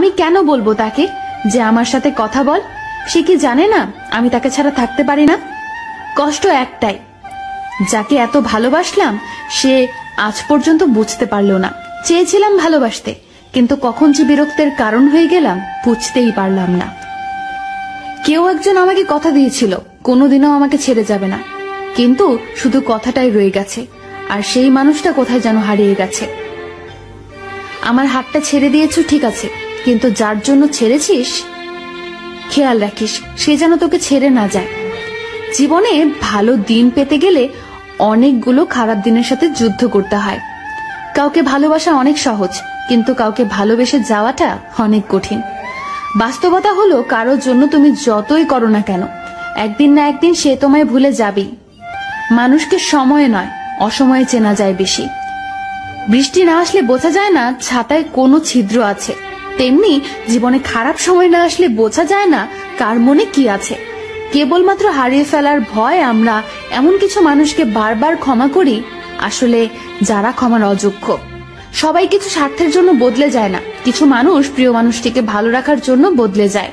আমি কেন বলবো তাকে যে আমার সাথে কথা বল? সে কি জানে না আমি তাকে ছাড়া থাকতে পারি না? কষ্ট একটাই, যাকে এত ভালোবাসলাম সে আজ পর্যন্ত বুঝতে পারলো না। চেয়েছিলাম ভালোবাসতে, কিন্তু কখন যে বিরক্তের কারণ হয়ে গেলাম বুঝতেই পারলাম না। কেউ একজন আমাকে কথা দিয়েছিল কোনোদিনও আমাকে ছেড়ে যাবে না, কিন্তু শুধু কথাটাই রয়ে গেছে, আর সেই মানুষটা কোথায় যেন হারিয়ে গেছে। আমার হাতটা ছেড়ে দিয়েছো ঠিক আছে, কিন্তু যার জন্য ছেড়েছিস খেয়াল রাখিস সে যেন তোকে ছেড়ে না যায়। জীবনে ভালো দিন পেতে গেলে অনেকগুলো খারাপ দিনের সাথে যুদ্ধ করতে হয়। কাউকে ভালোবাসা অনেক সহজ, কিন্তু কাউকে ভালোবেসে যাওয়াটা অনেক কঠিন। বাস্তবতা হলো কারোর জন্য তুমি যতই করো না কেন একদিন না একদিন সে তোমায় ভুলে যাবেই। মানুষকে সময়ে নয় অসময়ে চেনা যায় বেশি। বৃষ্টি না আসলে বোঝা যায় না ছাতায় কোনো ছিদ্র আছে, তেমনি জীবনে খারাপ সময় না আসলে বোঝা যায় না কার মনে কি আছে। কেবলমাত্র হারিয়ে ফেলার ভয় আমরা এমন কিছু মানুষকে বারবার ক্ষমা করি আসলে যারা ক্ষমার অযোগ্য। সবাই কিছু স্বার্থের জন্য বদলে যায় না, কিছু মানুষ প্রিয় মানুষটিকে ভালো রাখার জন্য বদলে যায়।